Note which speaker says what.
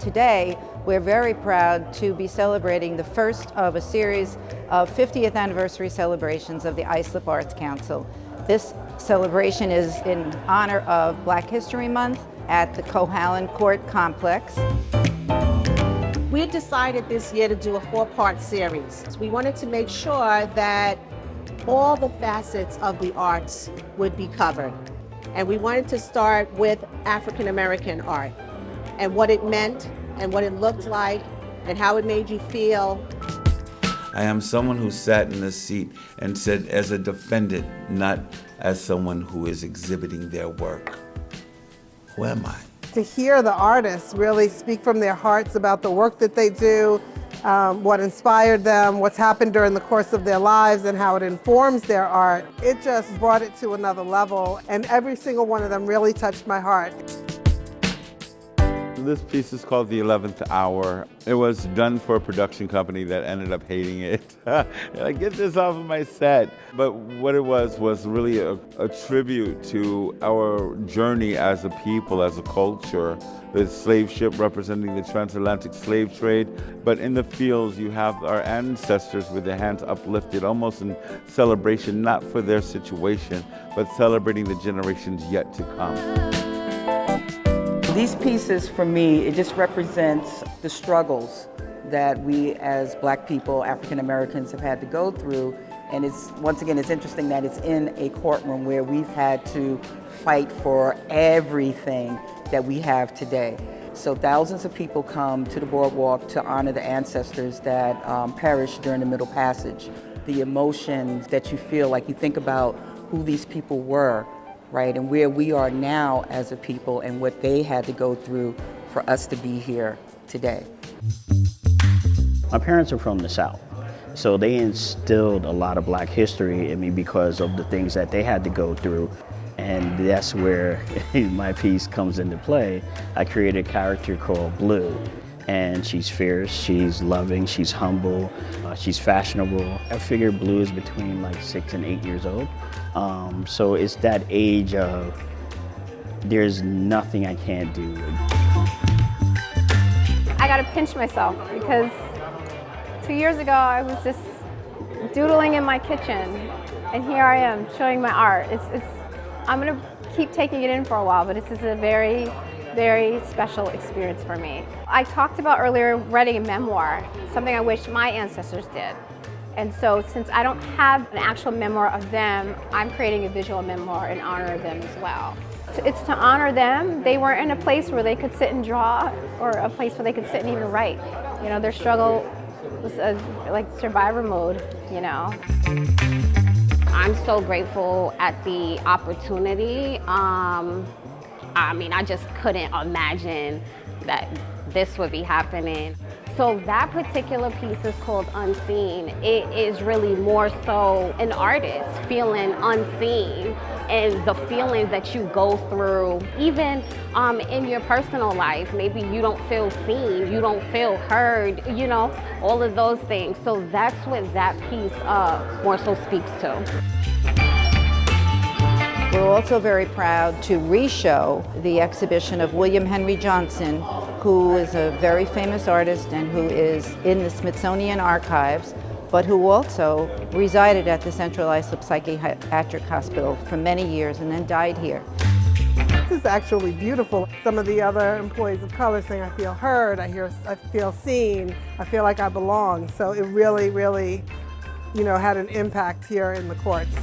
Speaker 1: today we're very proud to be celebrating the first of a series of 50th anniversary celebrations of the Islip Arts Council. This celebration is in honor of Black History Month at the Carleton Court Complex.
Speaker 2: We had decided this year to do a 4-part series. We wanted to make sure that all the facets of the arts would be covered. And we wanted to start with African American art and what it meant and what it looked like and how it made you feel.
Speaker 3: I am someone who sat in the seat and said as a defendant, not as someone who is exhibiting their work. Who am I?
Speaker 4: To hear the artists really speak from their hearts about the work that they do, what inspired them, what's happened during the course of their lives and how it informs their art, it just brought it to another level, and every single one of them really touched my heart.
Speaker 3: This piece is called The 11th Hour. It was done for a production company that ended up hating it. Get this off of my set. But what it was really a tribute to our journey as a people, as a culture. The slave ship representing the transatlantic slave trade. But in the fields, you have our ancestors with their hands uplifted, almost in celebration, not for their situation, but celebrating the generations yet to come.
Speaker 5: These pieces, for me, it just represents the struggles that we as Black people, African Americans, have had to go through. And once again, it's interesting that it's in a courtroom where we've had to fight for everything that we have today. So thousands of people come to the boardwalk to honor the ancestors that perished during the Middle Passage. The emotions that you feel, like you think about who these people were, right, and where we are now as a people and what they had to go through for us to be here today.
Speaker 6: My parents are from the South, so they instilled a lot of Black history in me because of the things that they had to go through, and that's where my piece comes into play. I created a character called Blue, and she's fierce, she's loving, she's humble, she's fashionable. I figure Blue is between like 6 and 8 years old. So it's that age of there's nothing I can't do.
Speaker 7: I gotta pinch myself because 2 years ago I was just doodling in my kitchen, and here I am showing my art. I'm gonna keep taking it in for a while, but this is a very, very special experience for me. I talked about earlier writing a memoir, something I wish my ancestors did. And so since I don't have an actual memoir of them, I'm creating a visual memoir in honor of them as well. It's to honor them. They weren't in a place where they could sit and draw or a place where they could sit and even write. You know, their struggle was like survivor mode, you know.
Speaker 8: I'm so grateful at the opportunity. I mean, I just couldn't imagine that this would be happening. So that particular piece is called Unseen. It is really more so an artist feeling unseen and the feelings that you go through, even in your personal life. Maybe you don't feel seen, you don't feel heard, you know, all of those things. So that's what that piece more so speaks to.
Speaker 1: We're also very proud to re-show the exhibition of William Henry Johnson, who is a very famous artist and who is in the Smithsonian Archives, but who also resided at the Central Islip Psychiatric Hospital for many years and then died here.
Speaker 4: This is actually beautiful. Some of the other employees of color saying, I feel heard, I feel seen, I feel like I belong. So it really, really, you know, had an impact here in the courts.